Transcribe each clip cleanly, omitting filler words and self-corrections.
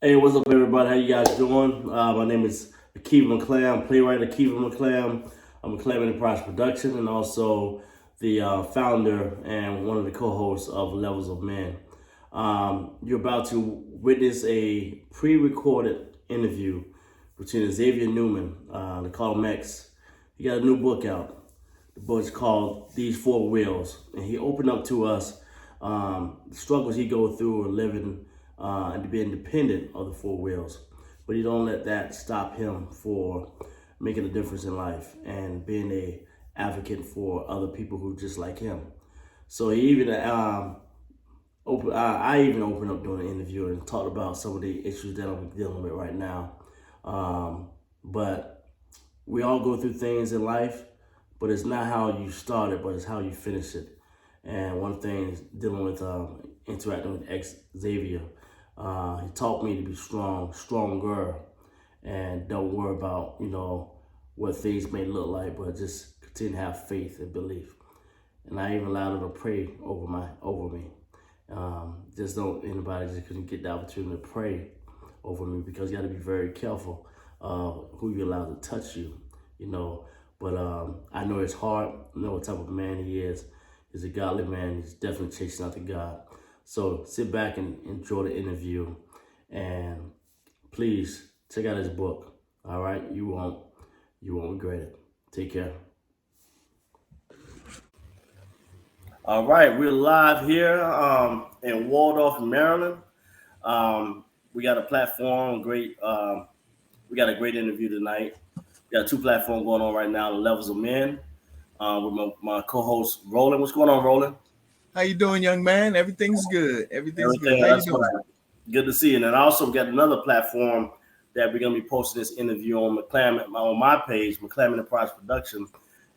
Hey, what's up, everybody? How you guys doing? My name is Akiva McClam. I'm playwright Akiva McClam. I'm McClam Enterprise Production and also the founder and one of the co-hosts of Levels of Men. You're about to witness a pre-recorded interview between Xavier Newman, they call him X. He got a new book out. The book's called These Four Wheels, and he opened up to us the struggles he go through living and to be independent of the four wheels. But he don't let that stop him for making a difference in life and being a advocate for other people who just like him. So he even I even opened up during the interview and talked about some of the issues that I'm dealing with right now. But we all go through things in life, but it's not how you start it, but it's how you finish it. And one thing is dealing with interacting with ex Xavier. He taught me to be strong, stronger, and don't worry about what things may look like, but just continue to have faith and belief. And I even allowed him to pray over me. Just don't anybody just couldn't get the opportunity to pray over me because you got to be very careful who you allow to touch you, you know. But I know it's hard. I know what type of man he is. He's a godly man. He's definitely chasing after God. So sit back and enjoy the interview, and please check out his book. All right, you won't regret it. Take care. All right, we're live here in Waldorf, Maryland. We got a platform, great. We got a great interview tonight. We got two platforms going on right now, the Levels of Men, with my co-host Roland. What's going on, Roland? How you doing, young man? Everything's good. Everything's good. Everything How you that's doing? right. Good to see you. And then I also got another platform that we're gonna be posting this interview on my page, McClam Enterprise Production,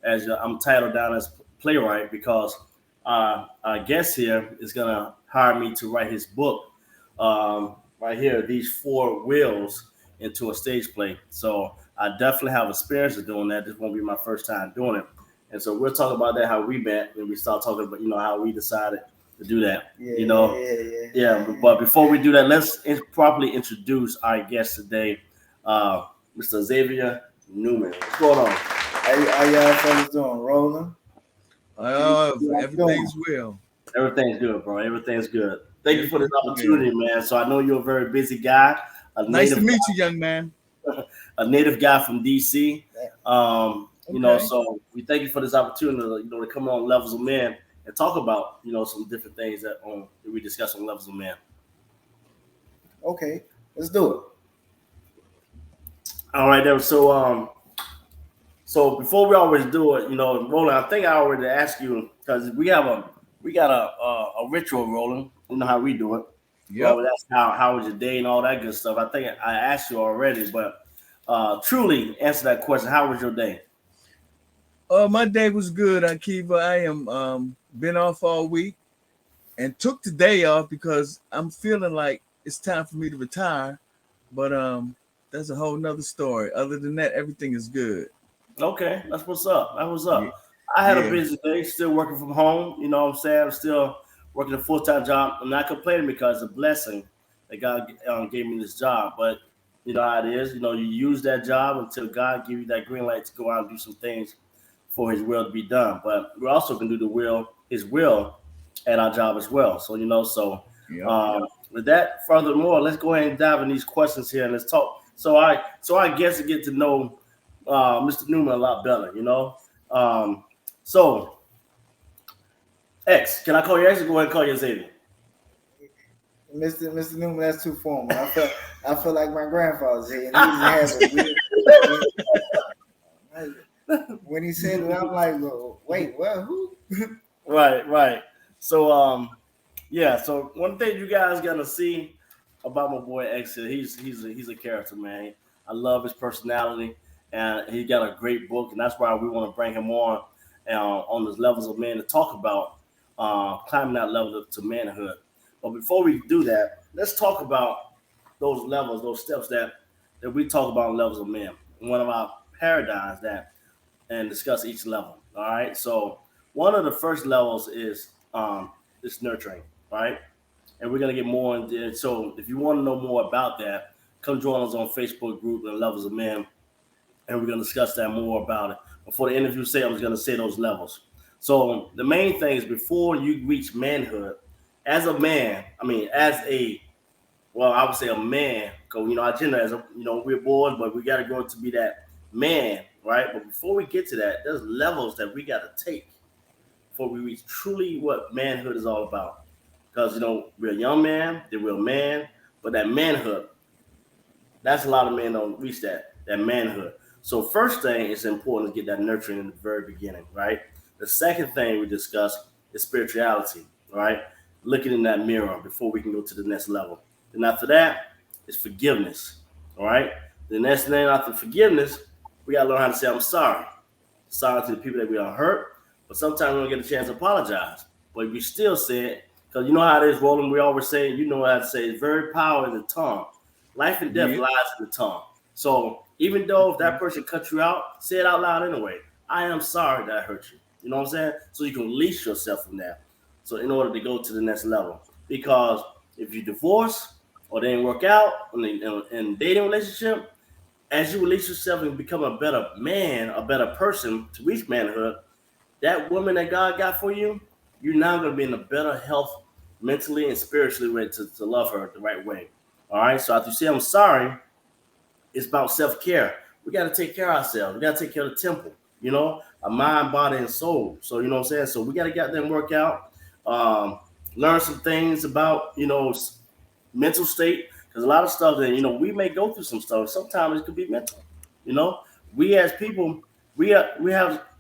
as I'm titled down as playwright because our guest here is gonna hire me to write his book. Right here, these four wheels into a stage play. So I definitely have experience of doing that. This won't be my first time doing it. And so we'll talk about that, how we met, and we start talking about, how we decided to do that. Yeah, You yeah, know, yeah, yeah. yeah. But before we do that, let's properly introduce our guest today, Mr. Xavier Newman. What's going on? How y'all fellas doing? Rolling? How you doing? Everything's well. Everything's good, bro. Everything's good. Thank you for this Everything's well. opportunity, man. So I know you're a very busy guy, a Nice to native meet you, young man. a native guy from DC. Okay. So we thank you for this opportunity, to come on Levels of Men and talk about, some different things that we discuss on Levels of Men. Okay, let's do it. All right, there. So before we always do it, Roland, I think I already asked you because we got a ritual, Roland. You know how we do it. Yep. Well, that's how was your day and all that good stuff. I think I asked you already, but truly answer that question. How was your day? My day was good, Akiva. I am been off all week and took the day off because I'm feeling like it's time for me to retire. But that's a whole nother story. Other than that, everything is good. Okay, that's what's up. That was Yeah. up. I had a Yeah. busy day, still working from home. You know what I'm saying? I'm still working a full time job. I'm not complaining because it's a blessing that God gave me this job. But you know how it is. You use that job until God give you that green light to go out and do some things for His will to be done. But we also can do His will, at our job as well. So Yep. with that, furthermore, let's go ahead and dive in these questions here and let's talk. So I guess to get to know Mr. Newman a lot better. So X, can I call you X or go ahead and call you Xavier? Mr. Newman, that's too formal. I feel like my grandfather said, and he used to have when he said it, I'm like, well, wait, well, who? Right. So yeah. So one thing you guys gonna see about my boy X, he's a character, man. I love his personality, and he got a great book, and that's why we want to bring him on the Levels of Men to talk about climbing that level to manhood. But before we do that, let's talk about those levels, those steps that we talk about in Levels of Men. One of our paradigms that and discuss each level. All right. So one of the first levels is nurturing, right? and we're gonna get more into it. So if you want to know more about that, come join us on Facebook group, The Levels of Men, and we're gonna discuss that more about it. Before the interview, I was gonna say those levels. So the main thing is before you reach manhood, as a man, I mean, as a well, I would say a man, because our gender as a we're boys, but we gotta grow to be that man, right? But before we get to that, there's levels that we gotta take before we reach truly what manhood is all about. Because we're a young man, the real man, but that manhood, that's a lot of men don't reach that manhood. So first thing is important to get that nurturing in the very beginning, right? The second thing we discuss is spirituality, right? Looking in that mirror before we can go to the next level. And after that is forgiveness, all right? The next thing after forgiveness, we gotta learn how to say I'm sorry. Sorry to the people that we are hurt, but sometimes we don't get a chance to apologize. But we still say it, because you know how it is, Roland. We always say, how to say, it's very power in the tongue. Life and death Yeah. lies in the tongue. So even though if that person cuts you out, say it out loud anyway. I am sorry that I hurt you. You know what I'm saying? So you can release yourself from that. So in order to go to the next level, because if you divorce or they didn't work out in dating relationship, as you release yourself and become a better man, a better person to reach manhood, that woman that God got for you, you're now going to be in a better health mentally and spiritually way to love her the right way. All right. So after you say I'm sorry, it's about self-care. We got to take care of ourselves. We got to take care of the temple, our mind, body, and soul. So, you know what I'm saying? So we got to get them work out, um, learn some things about, mental state. Because a lot of stuff that, we may go through some stuff. Sometimes it could be mental. You know, we as people, we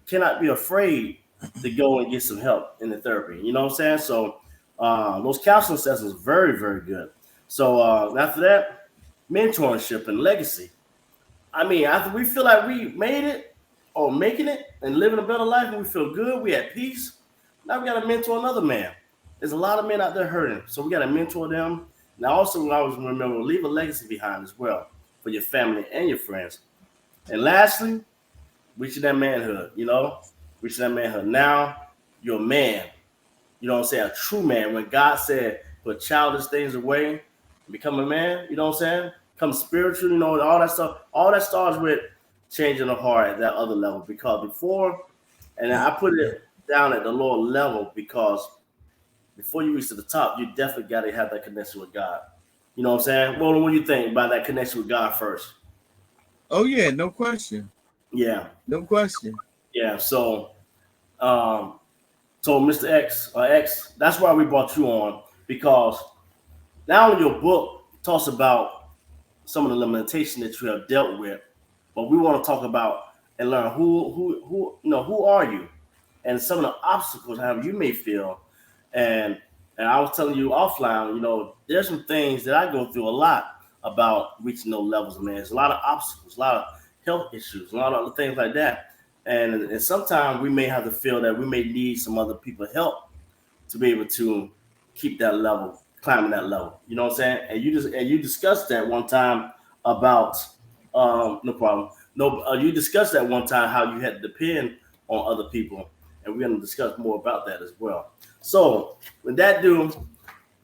cannot be afraid to go and get some help in the therapy. You know what I'm saying? So those counseling sessions very, very good. So after that, mentorship and legacy. I mean, after we feel like we made it or making it and living a better life and we feel good, we at peace, now we got to mentor another man. There's a lot of men out there hurting. So we got to mentor them. Now, also, I always remember, leave a legacy behind as well for your family and your friends. And lastly, reaching that manhood, reaching that manhood. Now, you're a man. You know what I'm saying? A true man. When God said, put childish things away, become a man, you know what I'm saying? Become spiritual, all that stuff. All that starts with changing the heart at that other level. Because before, and I put it down at the lower level because before you reach to the top, you definitely got to have that connection with God. You know what I'm saying? Well, what do you think about that connection with God first? Oh yeah, no question. Yeah, No question. yeah. Um, so Mr. X, that's why we brought you on because now your book talks about some of the limitations that you have dealt with, but we want to talk about and learn who are you, and some of the obstacles how you may feel, and I was telling you offline, there's some things that I go through a lot about reaching those levels, man. There's a lot of obstacles, a lot of health issues, a lot of other things like that, and sometimes we may have to feel that we may need some other people help to be able to keep that level, climbing that level. You know what I'm saying? And you discussed that one time about no problem. No, you discussed that one time how you had to depend on other people, and we're going to discuss more about that as well. So with that,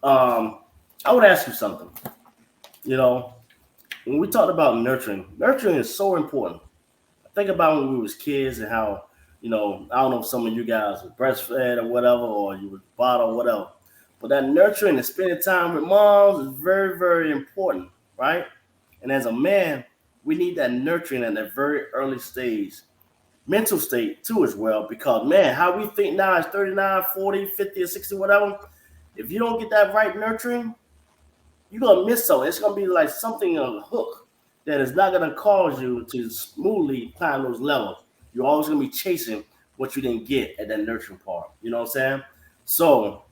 I would ask you something. You know, when we talked about nurturing is so important. Think about when we was kids and how, I don't know if some of you guys were breastfed or whatever, or you was bottled or whatever. But that nurturing and spending time with moms is very, very important, right? And as a man, we need that nurturing at that very early stage. Mental state too as well, because man, how we think now is 39, 40, 50, or 60, whatever. If you don't get that right nurturing, you're gonna miss something. It's gonna be like something on a hook that is not gonna cause you to smoothly climb those levels. You're always gonna be chasing what you didn't get at that nurturing part. You know what I'm saying? So,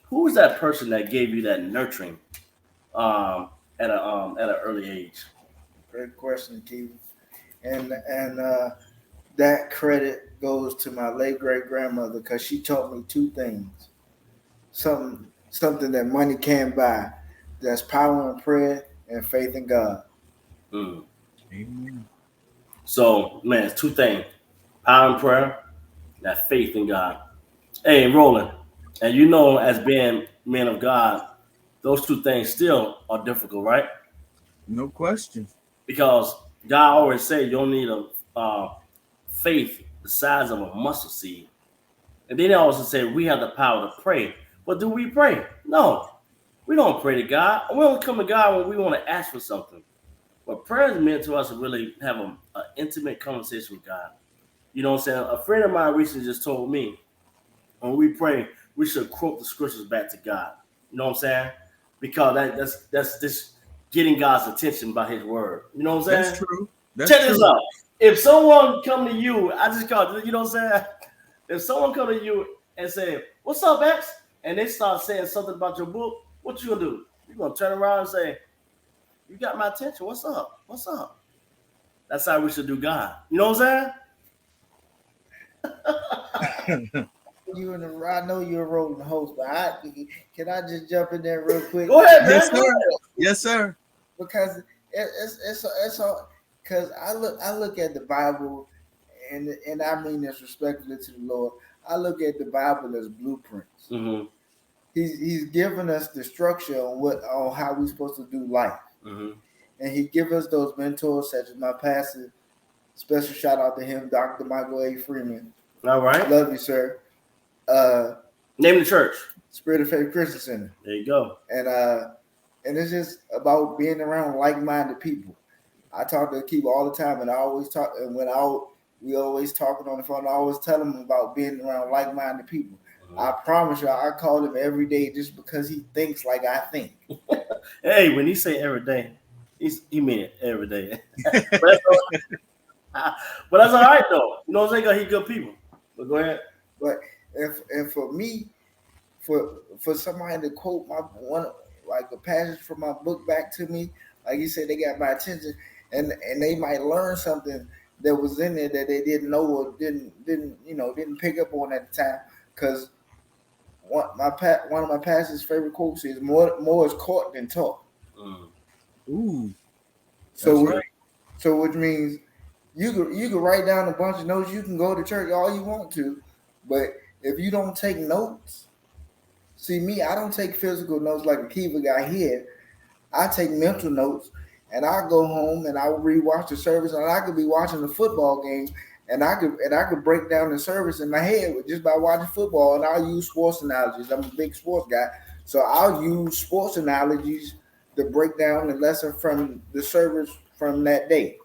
who was that person that gave you that nurturing um, at an early age? Great question, Keith. And that credit goes to my late great grandmother because she taught me two things. Something that money can't buy. That's power in prayer and faith in God. Mm. Amen. So, man, it's two things: power and prayer, that faith in God. Hey, Roland, and as being men of God. those two things still are difficult, right? No question. Because God always say you don't need a faith the size of a mustard seed. And then they also say we have the power to pray. But do we pray? No, we don't pray to God. We only come to God when we want to ask for something. But prayer is meant to us to really have an intimate conversation with God. You know what I'm saying? A friend of mine recently just told me when we pray, we should quote the scriptures back to God. You know what I'm saying? Because that's just getting God's attention by His word. You know what I'm That's saying? true. That's Check true. this out. If someone come to you, I just call it, you know what I'm saying? If someone come to you and say, "What's up, X?" and they start saying something about your book, what you gonna do? You gonna turn around and say, "You got my attention. What's up? What's up?" That's how we should do God. You know what I'm saying? You in the, I know you're a rolling host, but can I just jump in there real quick? Go ahead, Yes, man. Go sir. ahead. Yes, sir. Because it's all because I look at the Bible, and I mean this respectfully to the Lord. I look at the Bible as blueprints. Mm-hmm. He's given us the structure on how we're supposed to do life, Mm-hmm. and he give us those mentors such as my pastor. Special shout out to him, Dr. Michael A. Freeman. All right. Love you, sir. Name the church. Spirit of Faith Christian Center, There you go. and it's just about being around like-minded people. I talk to people all the time, and I always talk. And we always talking on the phone, I always tell them about being around like-minded people. Mm-hmm. I promise you, I call him every day just because he thinks like I think. Hey, when he say every day, he mean it every day. But that's all right though. You know what I'm saying? He good people. But go ahead. But and for me, for somebody to quote my one like a passage from my book back to me, like you said, they got my attention, and they might learn something that was in there that they didn't know or didn't pick up on at the time. Because one of my pastor's favorite quotes is more is caught than taught. Mm. Ooh. So That's right. so which means you can write down a bunch of notes. You can go to church all you want to, but if you don't take notes, see me, I don't take physical notes like Akiva got here. I take mental notes, and I go home and I rewatch the service, and I could be watching the football game, and I could break down the service in my head just by watching football, and I'll use sports analogies. I'm a big sports guy, so I'll use sports analogies to break down the lesson from the service from that day.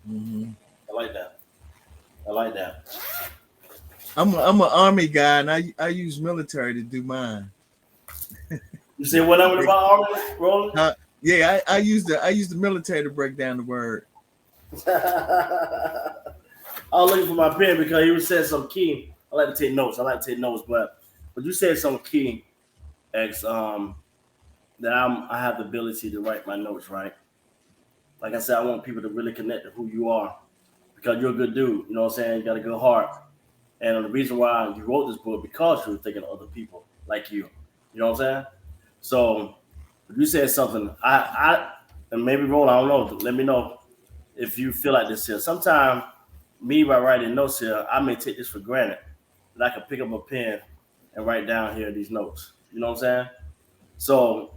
Mm-hmm. I like that. I like that. I'm an army guy, and I use military to do mine. You say what I'm about army rolling? Yeah, I use the military to break down the word. I was looking for my pen because you said some key. I like to take notes. But you said some key, X, that I have the ability to write my notes, right? Like I said, I want people to really connect to who you are because you're a good dude. You know what I'm saying? You got a good heart. And the reason why you wrote this book because you were thinking of other people like you. You know what I'm saying? So if you said something, and maybe Roll, I don't know. Let me know if you feel like this here. Sometimes me by writing notes here, I may take this for granted that I can pick up a pen and write down here these notes. You know what I'm saying? So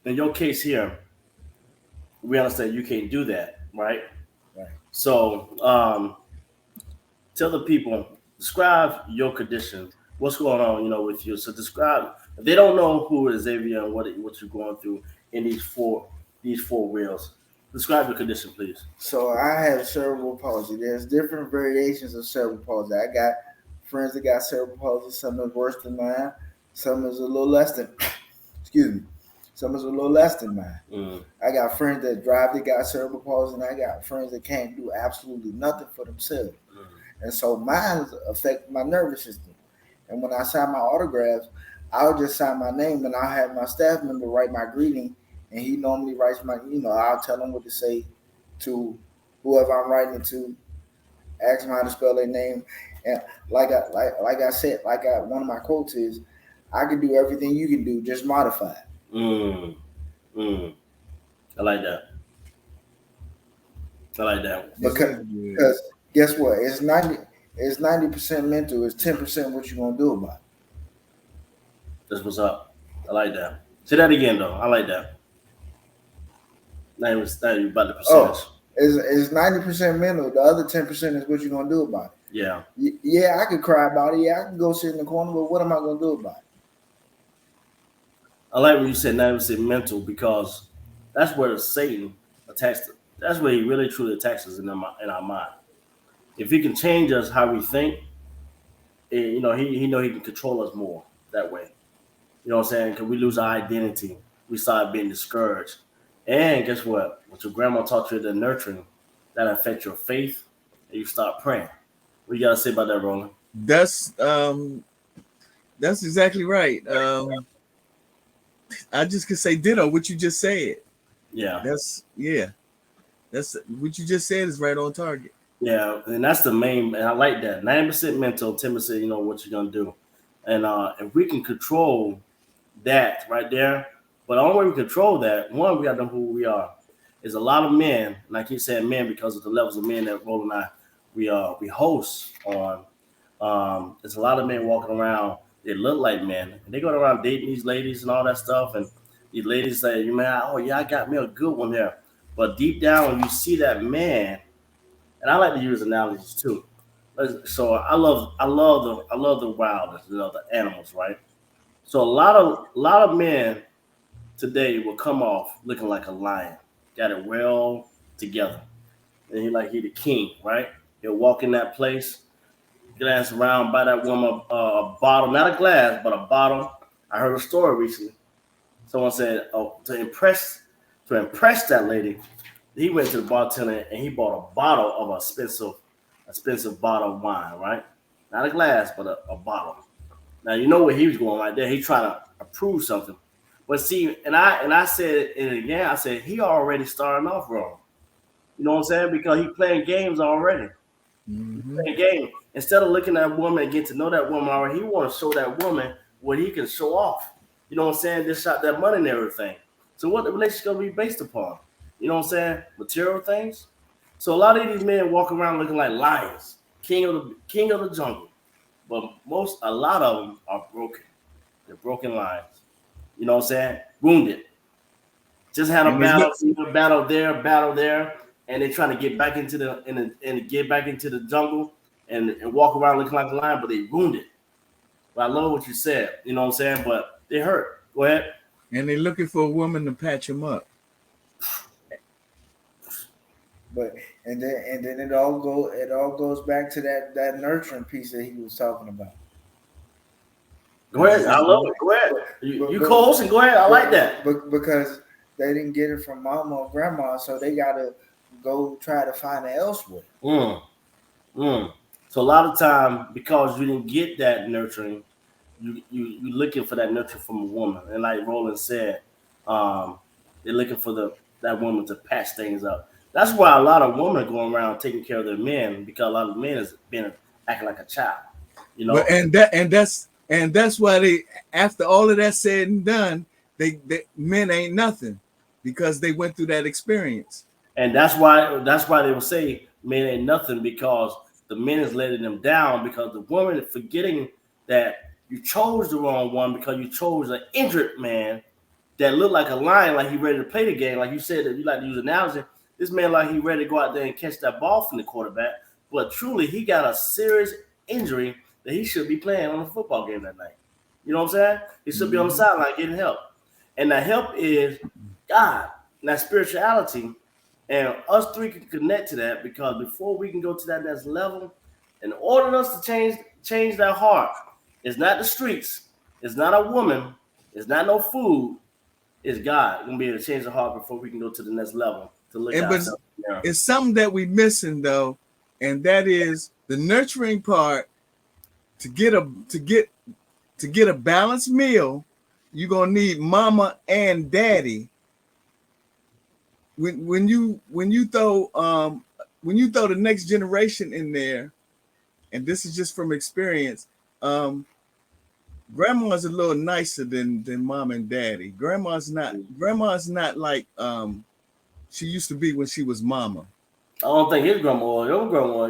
in your case here, we understand you can't do that, right? Right. So tell the people, describe your condition. What's going on, with you? So describe. If they don't know who is Xavier and what you're going through in these four wheels, describe your condition, please. So I have cerebral palsy. There's different variations of cerebral palsy. I got friends that got cerebral palsy. Some is worse than mine. Some is a little less than. Excuse me. Some is a little less than mine. Mm. I got friends that drive that got cerebral palsy, and I got friends that can't do absolutely nothing for themselves. Mm. And so mine affect my nervous system. And when I sign my autographs, I'll just sign my name, and I'll have my staff member write my greeting, and he normally writes my, I'll tell him what to say to whoever I'm writing to, ask them how to spell their name. And like I said, one of my quotes is, I can do everything you can do, just modify it. Mm. Mm. I like that. Because guess what? It's 90% mental. It's 10% what you're gonna do about it. That's what's up. I like that. Say that again, though. I like that. Now you about the percentage. Oh, it's 90% mental. The other 10% is what you're gonna do about it. Yeah. Yeah, I could cry about it. Yeah, I can go sit in the corner, but what am I gonna do about it? I like when you said 90% mental because that's where Satan attacks. That's where he really truly attacks us in our mind. If he can change us how we think, he know he can control us more that way. You know what I'm saying? Because we lose our identity, we start being discouraged. And guess what? What your grandma taught you, the nurturing, that affects your faith, and you start praying. What you gotta say about that, Roland? That's exactly right. I just could say ditto what you just said. Yeah. That's what you just said is right on target. Yeah, and that's the main, and I like that. 90% mental, 10%, what you're gonna do. And if we can control that right there, but the only way we control that, one, we gotta know who we are. There's a lot of men, and I keep saying men because of the levels of men that Roland and I we host on. There's a lot of men walking around, they look like men, and they go around dating these ladies and all that stuff, and these ladies say, "You man, oh yeah, I got me a good one there." But deep down, when you see that man, and I like to use analogies too. So I love the wild, the animals, right? So a lot of men today will come off looking like a lion, got it well together, and he the king, right? He'll walk in that place, glance around, buy that woman a bottle, not a glass, but a bottle. I heard a story recently. Someone said, "Oh, to impress that lady, he went to the bartender and he bought a bottle of expensive bottle of wine, right? Not a glass, but a bottle." Now you know where he was going right there. He trying to approve something, but see, and I said it again. I said he already starting off wrong. You know what I'm saying? Because he playing games already. Mm-hmm. Playing game instead of looking at a woman and get to know that woman already. He want to show that woman what he can show off. You know what I'm saying? Just shot that money and everything. So what the relationship gonna be based upon? You know what I'm saying? Material things. So a lot of these men walk around looking like lions, king of the jungle. But a lot of them are broken. They're broken lions. You know what I'm saying? Wounded. Just had a battle there, and they're trying to get back into the jungle and walk around looking like a lion, but they wounded. But I love what you said. You know what I'm saying? But they hurt. Go ahead. And they're looking for a woman to patch them up. But and then it all goes back to that nurturing piece that he was talking about. Go ahead. I love it. Go ahead. You co-hosting. Go ahead. I like that. Because they didn't get it from mama or grandma, so they gotta go try to find it elsewhere. So a lot of time, because you didn't get that nurturing, you looking for that nurturing from a woman, and like Roland said, they're looking for that woman to patch things up. That's why a lot of women are going around taking care of their men, because a lot of men has been acting like a child. You know, and that's why they, after all of that said and done, they men ain't nothing, because they went through that experience. And that's why they will say men ain't nothing, because the men is letting them down, because the woman is forgetting that you chose the wrong one, because you chose an injured man that looked like a lion, like he ready to play the game. Like you said, that you like to use analogy. This man like he ready to go out there and catch that ball from the quarterback, but truly he got a serious injury that he should be playing on a football game that night. You know what I'm saying? He should be on the sideline getting help. And that help is God, and that spirituality. And us three can connect to that, because before we can go to that next level, in order for us to change that heart, it's not the streets, it's not a woman, it's not no food, it's God. We're gonna be able to change the heart before we can go to the next level to look at ourselves. It's something that we missing though, and that is the nurturing part. To get a balanced meal, you're gonna need mama and daddy. When you throw the next generation in there, and this is just from experience, grandma's a little nicer than mom and daddy. Grandma's not like she used to be when she was mama. I don't think his grandma or your grandma,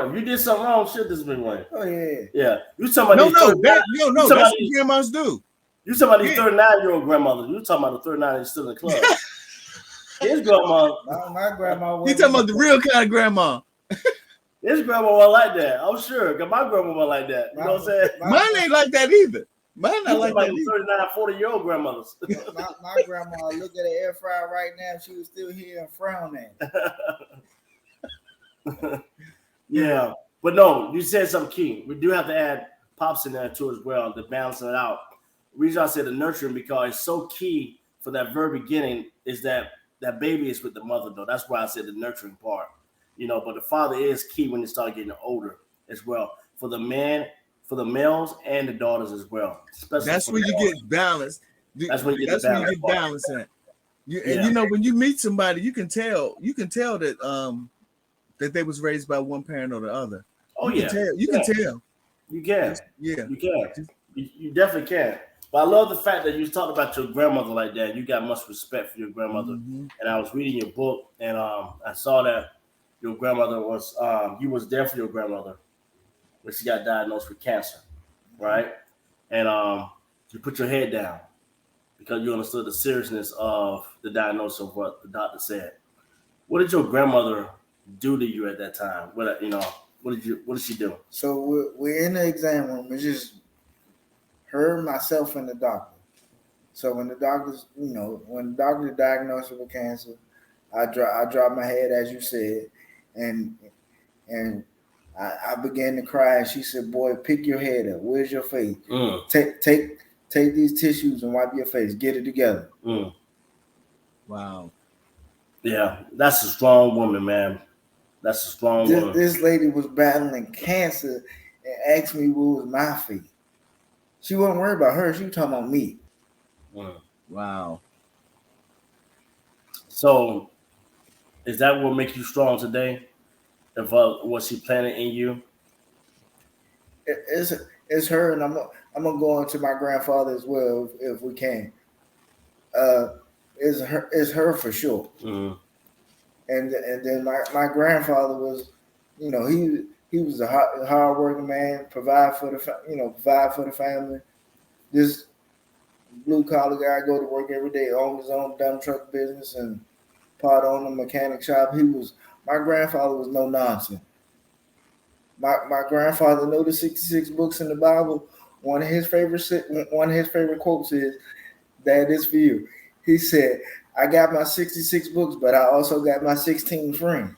if you did something wrong, shit this been way. Oh yeah. Yeah. You talking about no, that's what grandmas do. You talking about these 39-year-old grandmothers. You talking about the 39 that's still in the club. His grandma. My grandma You talking about the real kind of grandma? His grandma wasn't like that. I'm sure. Because my grandma wasn't like that. You know what I'm saying? Mine ain't like that either. Mine not like that either. 39, 40-year-old grandmothers. my grandma look at the air fryer right now. She was still here and frown at. Yeah. But no, you said something key. We do have to add pops in there too as well to balance it out. The reason I said the nurturing because it's so key for that very beginning is that baby is with the mother though. That's why I said the nurturing part. You know, but the father is key when they start getting older as well. For the man, for the males and the daughters as well. That's where you get balance. That's when you get balance at. And you know, when you meet somebody, you can tell that that they was raised by one parent or the other. Oh, you can tell. You can tell. You can. Yeah. You can. You definitely can. But I love the fact that you talked about your grandmother like that. You got much respect for your grandmother. Mm-hmm. And I was reading your book, and I saw that your grandmother was you was there for your grandmother when she got diagnosed with cancer, right? And you put your head down because you understood the seriousness of the diagnosis of what the doctor said. What did your grandmother do to you at that time? What did she do? So we're in the exam room. It's just her, myself, and the doctor. So when the doctor diagnosed her with cancer, I dropped my head as you said, and I began to cry. And she said, "Boy, pick your head up. Where's your face? Take these tissues and wipe your face. Get it together." Wow. Yeah, that's a strong woman, man. That's a strong woman. This lady was battling cancer and asked me what was my fate. She wasn't worried about her. She was talking about me. Wow. So, is that what makes you strong today? If what she planted in you? It's her, and I'm gonna go into my grandfather as well if we can. It's her for sure. Mm-hmm. And then my grandfather was, he was a hard working man, provide for the family. This blue collar guy go to work every day, own his own dump truck business and part on a mechanic shop. My grandfather was no nonsense. My grandfather knew the 66 books in the Bible. One of his favorite quotes is, "That is for you." He said, "I got my 66 books, but I also got my 16 friends."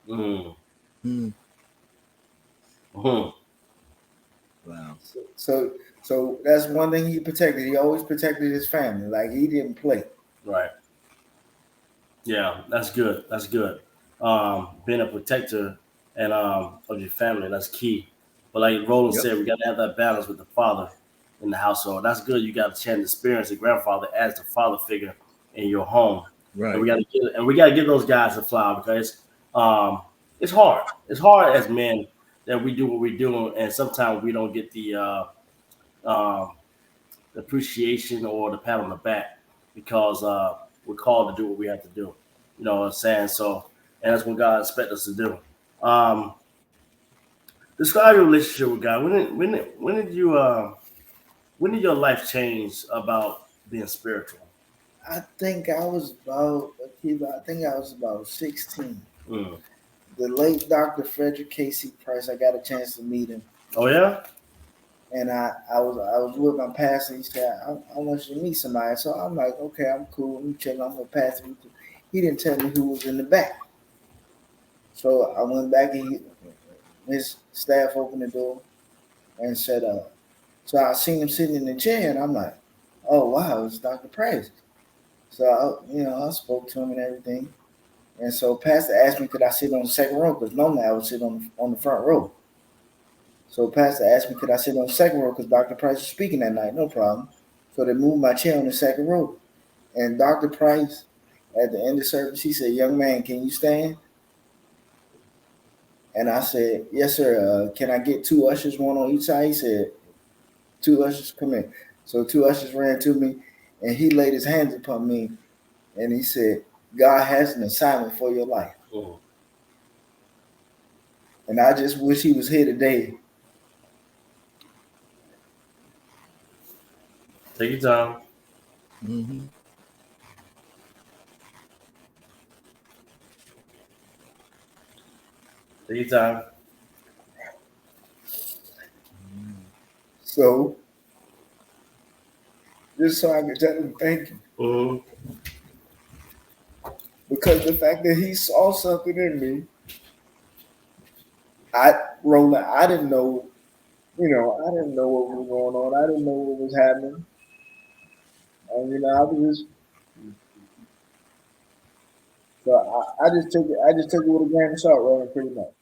Mm. Wow. So that's one thing he protected. He always protected his family. Like, he didn't play. Right. Yeah, that's good. That's good. Being a protector and of your family, that's key. But like Roland said, we got to have that balance with the father in the household. That's good. You got a chance to experience the grandfather as the father figure in your home. Right. And we got to give those guys a flower because it's hard. It's hard as men that we do what we do, and sometimes we don't get the appreciation or the pat on the back because we're called to do what we have to do. You know what I'm saying? So, and that's what God expects us to do. Describe your relationship with God. When did your life change about being spiritual? I think I was about 16. The late Dr. Frederick Casey Price, I got a chance to meet him. Oh yeah? And I was with my pastor. He said, I want you to meet somebody. So I'm like, okay, I'm cool. I'm chilling. I'm with pastor. He didn't tell me who was in the back. So I went back and his staff opened the door and said, so I seen him sitting in the chair and I'm like, oh wow, it's Dr. Price. So I spoke to him and everything. And so pastor asked me could I sit on the second row, because normally I would sit on the front row. So pastor asked me could I sit on the second row because Dr. Price was speaking that night. No problem. So they moved my chair on the second row. And Dr. Price, at the end of service, he said, "Young man, can you stand?" And I said, "Yes, sir. Can I get 2 ushers, one on each side?" He said, 2 ushers, come in. So 2 ushers ran to me, and he laid his hands upon me, and he said, "God has an assignment for your life." Oh. And I just wish he was here today. Take your time. Mm-hmm. Take your time. So just so I can tell him thank you. Mm-hmm. Because the fact that he saw something in me, I didn't know, I didn't know what was going on. I didn't know what was happening. And I was just so I just took it with a grain of salt, Roland, pretty much.